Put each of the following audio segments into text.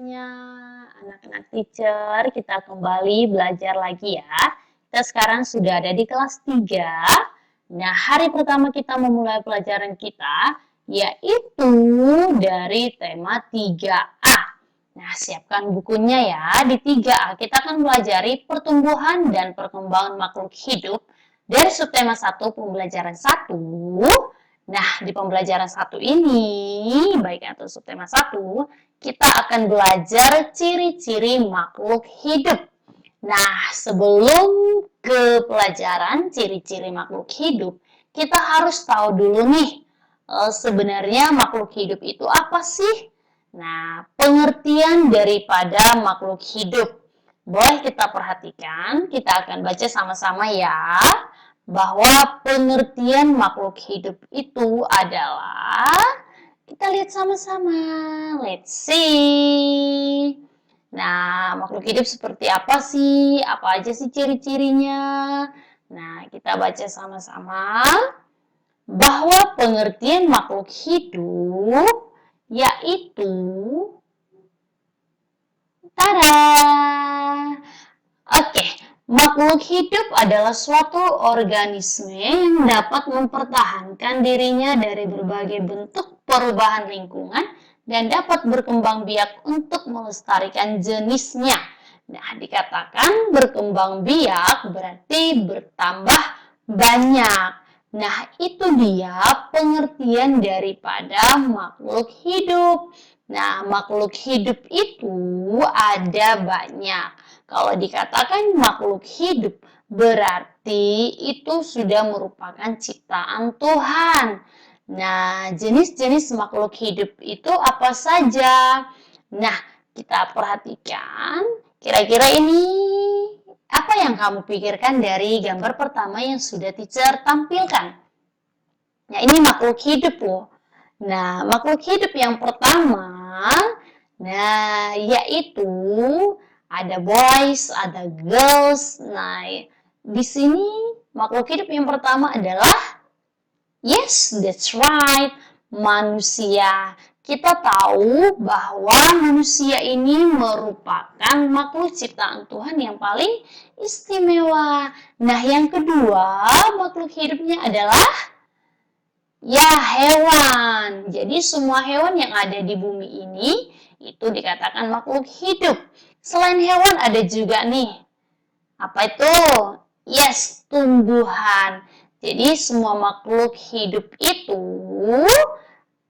semuanya, anak-anak teacher, kita kembali belajar lagi ya. Kita sekarang sudah ada di kelas 3. Nah, hari pertama kita memulai pelajaran kita, yaitu dari tema 3A. Nah, siapkan bukunya ya. Di 3A kita akan pelajari pertumbuhan dan perkembangan makhluk hidup dari subtema 1 pembelajaran 1. Nah, di pembelajaran 1 ini, baik atau subtema 1, kita akan belajar ciri-ciri makhluk hidup. Nah, sebelum ke pelajaran ciri-ciri makhluk hidup, kita harus tahu dulu nih, sebenarnya makhluk hidup itu apa sih? Nah, pengertian daripada makhluk hidup. Boleh kita perhatikan, kita akan baca sama-sama ya, bahwa pengertian makhluk hidup itu adalah, kita lihat sama-sama, let's see. Nah, makhluk hidup seperti apa sih? Apa aja sih ciri-cirinya? Nah, kita baca sama-sama bahwa pengertian makhluk hidup yaitu, tada! Oke, makhluk hidup adalah suatu organisme yang dapat mempertahankan dirinya dari berbagai bentuk perubahan lingkungan dan dapat berkembang biak untuk melestarikan jenisnya. Nah, dikatakan berkembang biak berarti bertambah banyak. Nah, itu dia pengertian daripada makhluk hidup. Nah, makhluk hidup itu ada banyak. Kalau dikatakan makhluk hidup, berarti itu sudah merupakan ciptaan Tuhan. Nah, jenis-jenis makhluk hidup itu apa saja? Nah, kita perhatikan, kira-kira ini apa yang kamu pikirkan dari gambar pertama yang sudah teacher tampilkan? Nah, ini makhluk hidup loh. Nah, makhluk hidup yang pertama, nah, yaitu ada boys, ada girls. Nah, di sini makhluk hidup yang pertama adalah, yes, that's right, manusia. Kita tahu bahwa manusia ini merupakan makhluk ciptaan Tuhan yang paling istimewa. Nah, yang kedua, makhluk hidupnya adalah, ya, hewan. Jadi semua hewan yang ada di bumi ini itu dikatakan makhluk hidup. Selain hewan ada juga nih, apa itu? Yes, tumbuhan. Jadi semua makhluk hidup itu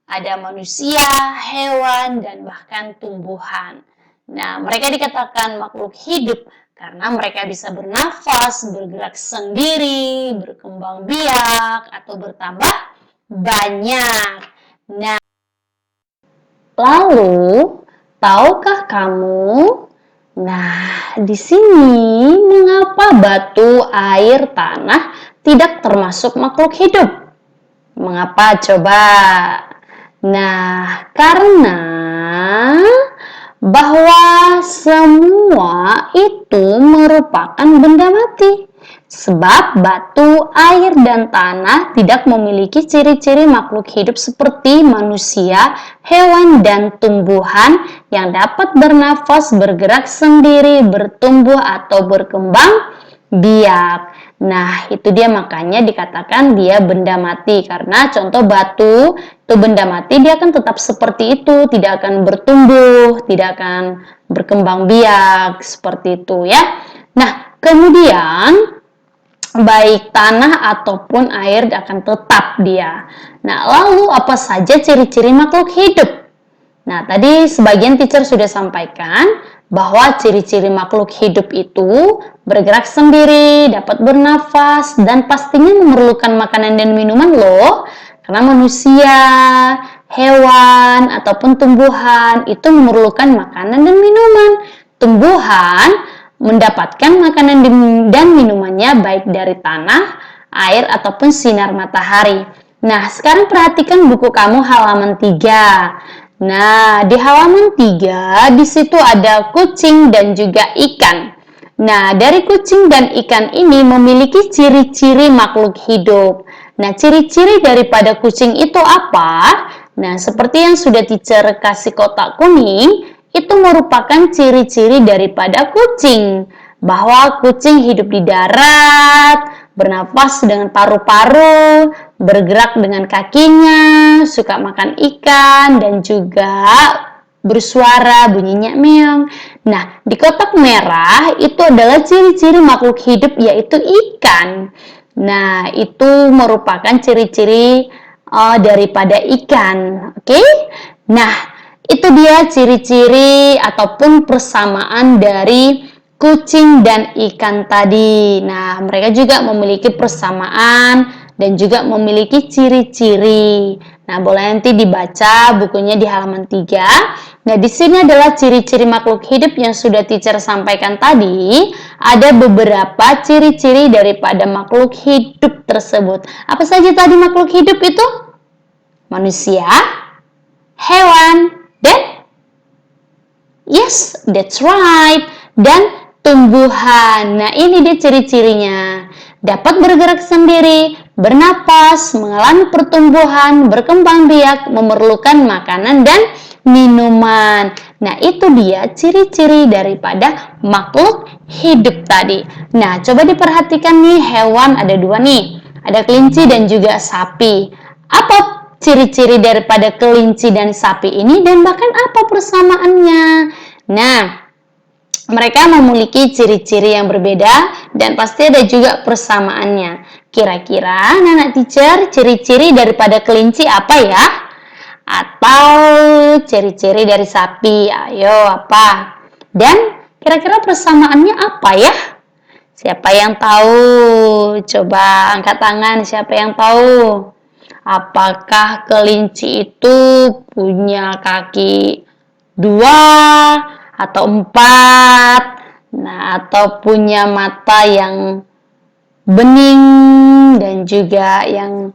ada manusia, hewan, dan bahkan tumbuhan. Nah, mereka dikatakan makhluk hidup karena mereka bisa bernafas, bergerak sendiri, berkembang biak, atau bertambah banyak. Nah, lalu tahukah kamu? Nah, di sini mengapa batu, air, tanah tidak termasuk makhluk hidup? Mengapa coba? Nah, karena bahwa semua itu merupakan benda mati. Sebab batu, air, dan tanah tidak memiliki ciri-ciri makhluk hidup seperti manusia, hewan, dan tumbuhan yang dapat bernafas, bergerak sendiri, bertumbuh, atau berkembang biak. Nah, itu dia makanya dikatakan dia benda mati. Karena contoh batu, itu benda mati, dia akan tetap seperti itu, tidak akan bertumbuh, tidak akan berkembang biak, seperti itu ya. Nah, kemudian baik tanah ataupun air akan tetap dia. Nah, lalu apa saja ciri-ciri makhluk hidup? Nah, tadi sebagian teacher sudah sampaikan bahwa ciri-ciri makhluk hidup itu bergerak sendiri, dapat bernafas, dan pastinya memerlukan makanan dan minuman loh. Karena manusia, hewan, ataupun tumbuhan itu memerlukan makanan dan minuman. Tumbuhan mendapatkan makanan dan minumannya baik dari tanah, air, ataupun sinar matahari. Nah, sekarang perhatikan buku kamu halaman 3. Nah, di halaman 3, di situ ada kucing dan juga ikan. Nah, dari kucing dan ikan ini memiliki ciri-ciri makhluk hidup. Nah, ciri-ciri daripada kucing itu apa? Nah, seperti yang sudah teacher kasih kotak kuning, itu merupakan ciri-ciri daripada kucing. Bahwa kucing hidup di darat, bernafas dengan paru-paru, bergerak dengan kakinya, suka makan ikan, dan juga bersuara bunyinya meong. Nah, di kotak merah itu adalah ciri-ciri makhluk hidup yaitu ikan. Nah, itu merupakan ciri-ciri daripada ikan. Oke? Nah, itu dia ciri-ciri ataupun persamaan dari kucing dan ikan tadi. Nah, mereka juga memiliki persamaan dan juga memiliki ciri-ciri. Nah, boleh nanti dibaca bukunya di halaman 3. Nah, di sini adalah ciri-ciri makhluk hidup yang sudah teacher sampaikan tadi. Ada beberapa ciri-ciri daripada makhluk hidup tersebut. Apa saja tadi makhluk hidup itu? Manusia, hewan, dan yes, that's right. Dan tumbuhan. Nah, ini dia ciri-cirinya. Dapat bergerak sendiri, bernapas, mengalami pertumbuhan, berkembang biak, memerlukan makanan dan minuman. Nah, itu dia ciri-ciri daripada makhluk hidup tadi. Nah, coba diperhatikan nih, hewan ada 2 nih. Ada kelinci dan juga sapi. Apa ciri-ciri daripada kelinci dan sapi ini dan bahkan apa persamaannya? Nah, mereka memiliki ciri-ciri yang berbeda dan pasti ada juga persamaannya. Kira-kira anak teacher ciri-ciri daripada kelinci apa ya? Atau ciri-ciri dari sapi? Ayo apa? Dan kira-kira persamaannya apa ya? Siapa yang tahu? Coba angkat tangan siapa yang tahu. Apakah kelinci itu punya kaki 2 atau 4? Nah, atau punya mata yang bening dan juga yang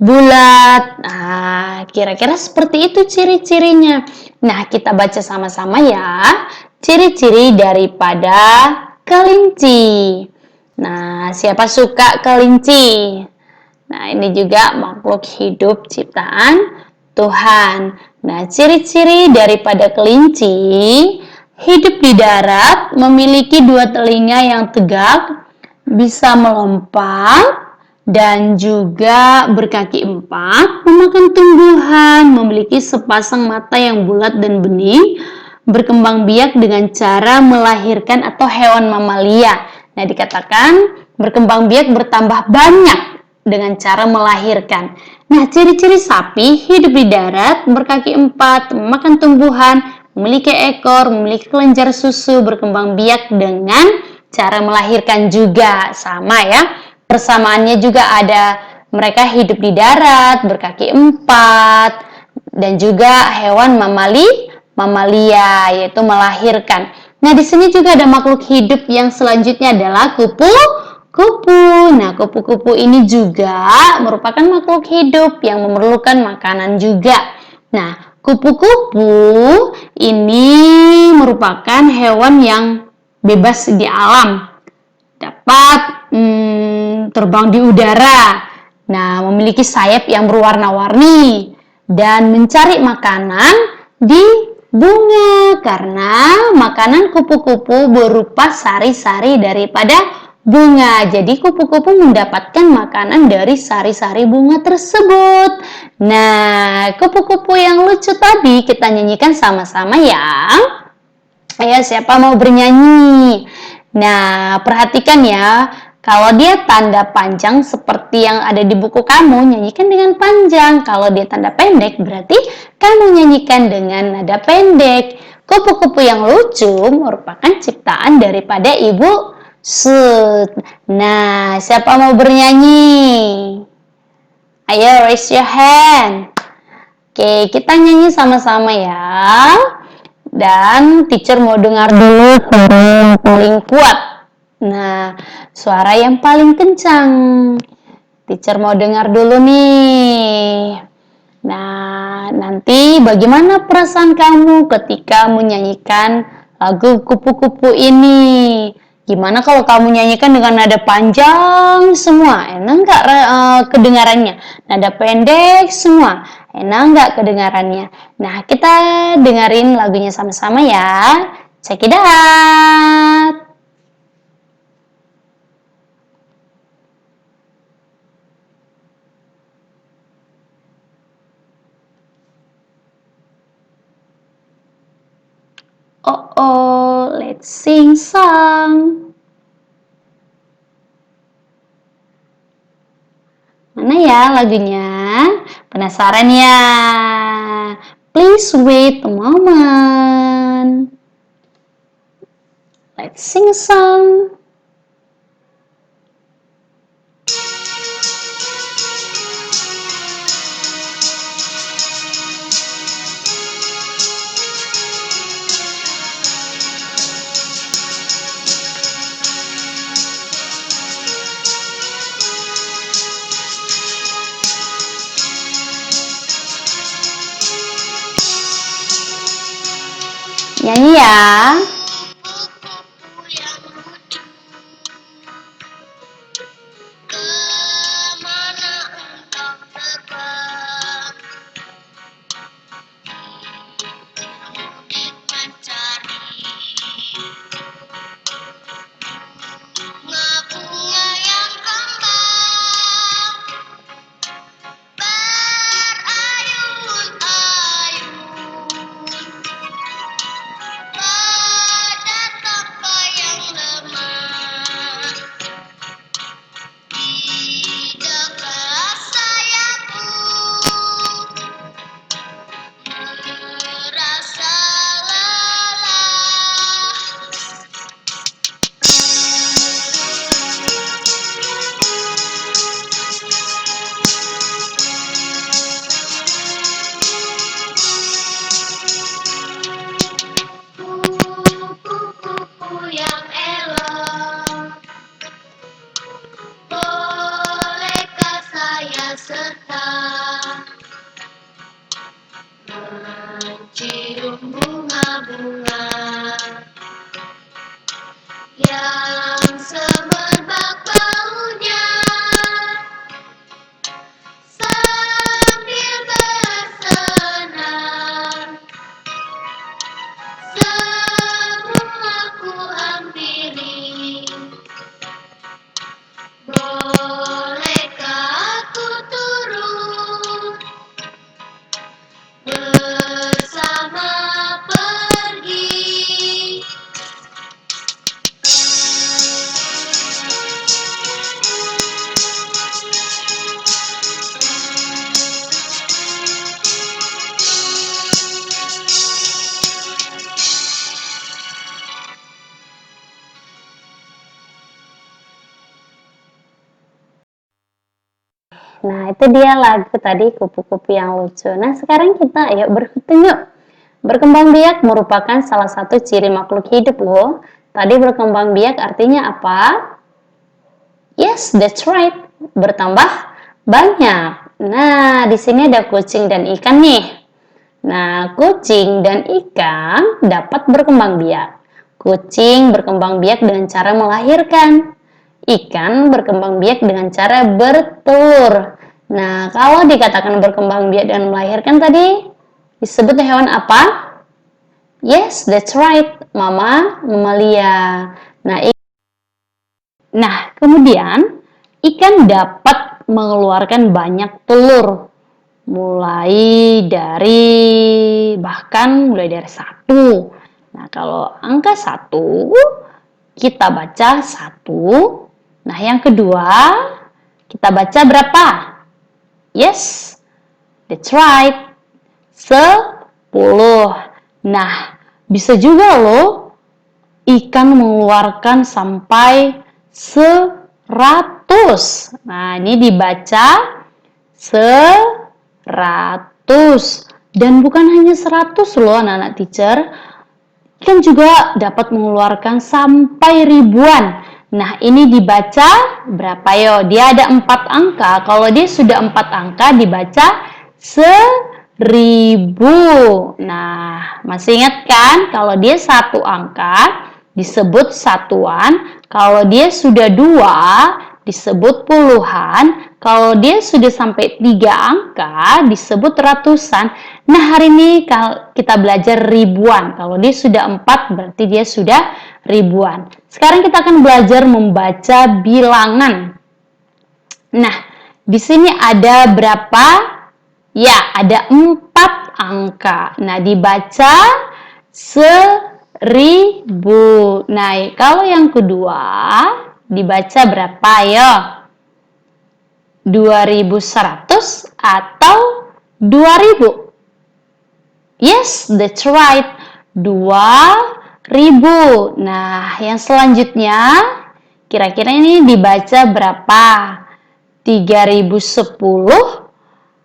bulat. Nah, kira-kira seperti itu ciri-cirinya. Nah, kita baca sama-sama ya. Ciri-ciri daripada kelinci. Nah, siapa suka kelinci? Nah, ini juga makhluk hidup ciptaan Tuhan. Nah, ciri-ciri daripada kelinci, hidup di darat, memiliki 2 telinga yang tegak, bisa melompat, dan juga berkaki 4, memakan tumbuhan, memiliki sepasang mata yang bulat dan bening, berkembang biak dengan cara melahirkan atau hewan mamalia. Nah, dikatakan berkembang biak bertambah banyak dengan cara melahirkan. Nah, ciri-ciri sapi hidup di darat, berkaki 4, memakan tumbuhan, memiliki ekor, memiliki kelenjar susu, berkembang biak dengan cara melahirkan juga. Sama ya, persamaannya juga ada. Mereka hidup di darat, berkaki 4, dan juga hewan mamalia, yaitu melahirkan. Nah, di sini juga ada makhluk hidup yang selanjutnya adalah kupu-kupu. Nah, kupu-kupu ini juga merupakan makhluk hidup yang memerlukan makanan juga. Nah, kupu-kupu ini merupakan hewan yang bebas di alam. Dapat terbang di udara. Nah, memiliki sayap yang berwarna-warni dan mencari makanan di bunga karena makanan kupu-kupu berupa sari-sari daripada bunga. Jadi kupu-kupu mendapatkan makanan dari sari-sari bunga tersebut. Nah, kupu-kupu yang lucu tadi kita nyanyikan sama-sama ya. Ayo, siapa mau bernyanyi? Nah, perhatikan ya. Kalau dia tanda panjang seperti yang ada di buku kamu, nyanyikan dengan panjang. Kalau dia tanda pendek, berarti kamu nyanyikan dengan nada pendek. Kupu-kupu yang lucu merupakan ciptaan daripada Ibu Sud. Nah, siapa mau bernyanyi? Ayo, raise your hand. Oke, kita nyanyi sama-sama ya. Dan teacher mau dengar dulu suara yang paling kuat. Nah, suara yang paling kencang. Teacher mau dengar dulu nih. Nah, nanti bagaimana perasaan kamu ketika menyanyikan lagu kupu-kupu ini? Gimana kalau kamu nyanyikan dengan nada panjang semua? Enak nggak kedengarannya? Nada pendek semua? Enak nggak kedengarannya? Nah, kita dengerin lagunya sama-sama ya. Check it out! Oh, let's sing song. Mana ya lagunya? Penasaran ya? Please wait a moment. Let's sing a song. Nyanyi ya. Mencium bunga-bunga yang semerbak baunya sambil bersenang, semua ku hampiri. Bolehkah aku turun bersama pergi? Nah, itu dia lagu tadi Kupu-Kupu yang lucu. Nah, sekarang kita ayo berhitung yuk. Berkembang biak merupakan salah satu ciri makhluk hidup loh. Tadi berkembang biak artinya apa? Yes, that's right. Bertambah banyak. Nah, di sini ada kucing dan ikan nih. Nah, kucing dan ikan dapat berkembang biak. Kucing berkembang biak dengan cara melahirkan. Ikan berkembang biak dengan cara bertelur. Nah, kalau dikatakan berkembang biak dan melahirkan tadi, disebut hewan apa? Yes, that's right. Mamalia. Nah, kemudian ikan dapat mengeluarkan banyak telur. Mulai dari satu. Nah, kalau angka 1, kita baca 1. Nah, yang kedua, kita baca berapa? Yes, that's right. 10. Nah, bisa juga loh ikan mengeluarkan sampai 100. Nah, ini dibaca 100. Dan bukan hanya 100 loh anak-anak teacher. Ikan juga dapat mengeluarkan sampai ribuan. Nah, ini dibaca berapa yo? Dia ada 4 angka. Kalau dia sudah 4 angka dibaca 1000. Nah, masih ingat kan? Kalau dia 1 angka disebut satuan. Kalau dia sudah 2 disebut puluhan. Kalau dia sudah sampai 3 angka disebut ratusan. Nah, hari ini kita belajar ribuan. Kalau dia sudah 4 berarti dia sudah ribuan. Sekarang kita akan belajar membaca bilangan. Nah, di sini ada berapa? Ya, ada 4 angka. Nah, dibaca 1000. Nah, kalau yang kedua dibaca berapa ya? 2100 atau 2000? Yes, that's right. 2000. Nah, yang selanjutnya kira-kira ini dibaca berapa? 3010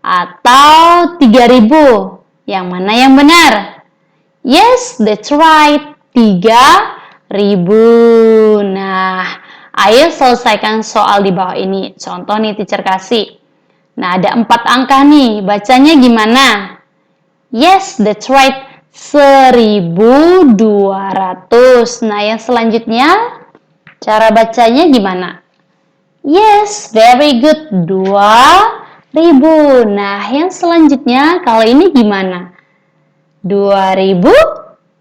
atau 3000? Yang mana yang benar? Yes, that's right. 3000. Nah, ayo selesaikan soal di bawah ini. Contoh nih teacher kasih. Nah, ada 4 angka nih. Bacanya gimana? Yes, that's right. 1200. Nah, yang selanjutnya cara bacanya gimana? Yes, very good. 2000. Nah, yang selanjutnya kalau ini gimana? 2000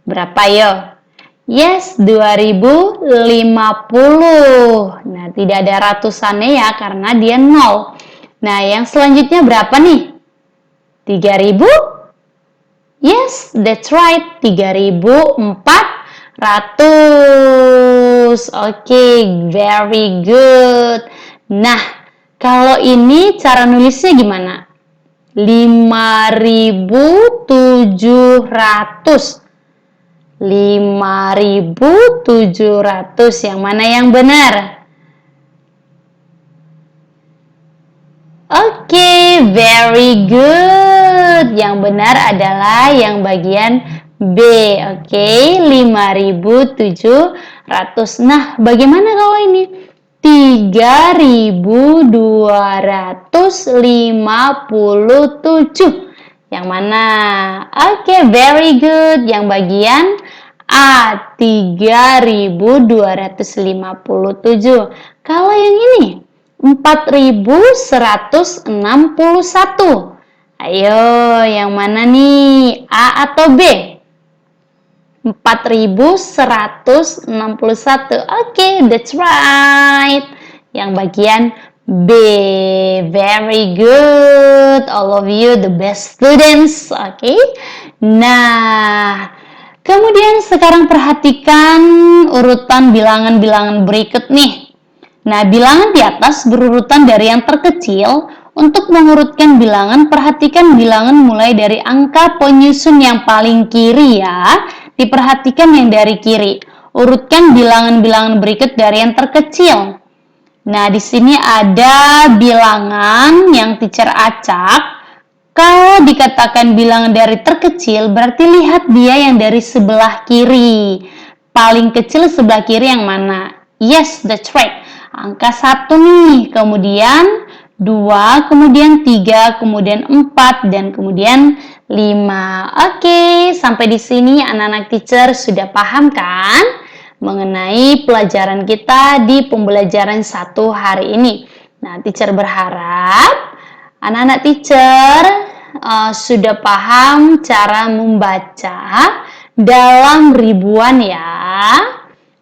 berapa yo? Yes, 2050. Nah, tidak ada ratusannya ya karena dia 0. Nah, yang selanjutnya berapa nih? 3000? Yes, that's right. 3400. Oke, very good. Nah, kalau ini cara nulisnya gimana? 5700. 5700. Yang mana yang benar? Oke, very good. Yang benar adalah yang bagian B. Oke, 5700. Nah, bagaimana kalau ini? 3257. Yang mana? Oke, very good. Yang bagian A, 3257. Kalau yang ini 4161. Ayo, yang mana nih? A atau B? 4161. Oke, that's right. Yang bagian B. Very good. All of you the best students. Oke. Nah, kemudian sekarang perhatikan urutan bilangan-bilangan berikut nih. Nah, bilangan di atas berurutan dari yang terkecil. Untuk mengurutkan bilangan, perhatikan bilangan mulai dari angka penyusun yang paling kiri ya. Diperhatikan yang dari kiri. Urutkan bilangan-bilangan berikut dari yang terkecil. Nah, di sini ada bilangan yang teacher acak. Kalau dikatakan bilangan dari terkecil, berarti lihat dia yang dari sebelah kiri. Paling kecil sebelah kiri yang mana? Yes, that's right. Angka 1 nih, kemudian 2, kemudian 3, kemudian 4, dan kemudian 5. Oke, sampai di sini anak-anak teacher sudah paham kan mengenai pelajaran kita di pembelajaran 1 hari ini. Nah, teacher berharap anak-anak teacher sudah paham cara membaca dalam ribuan ya.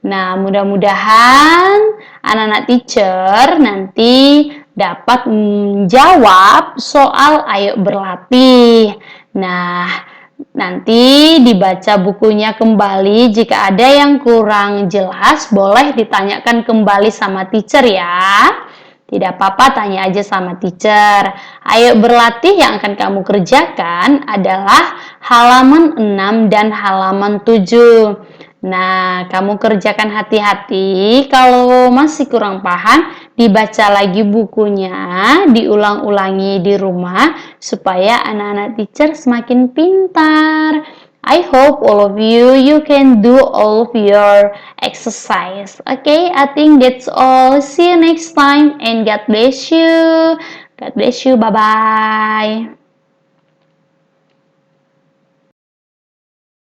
Nah, mudah-mudahan anak-anak teacher nanti dapat menjawab soal ayo berlatih. Nah, nanti dibaca bukunya kembali. Jika ada yang kurang jelas, boleh ditanyakan kembali sama teacher ya. Tidak apa-apa, tanya aja sama teacher. Ayo berlatih yang akan kamu kerjakan adalah halaman 6 dan halaman 7. Nah, kamu kerjakan hati-hati. Kalau masih kurang paham, dibaca lagi bukunya, diulang-ulangi di rumah, supaya anak-anak teacher semakin pintar. I hope all of you can do all of your exercise. Okay, I think that's all. See you next time and God bless you. God bless you. Bye-bye.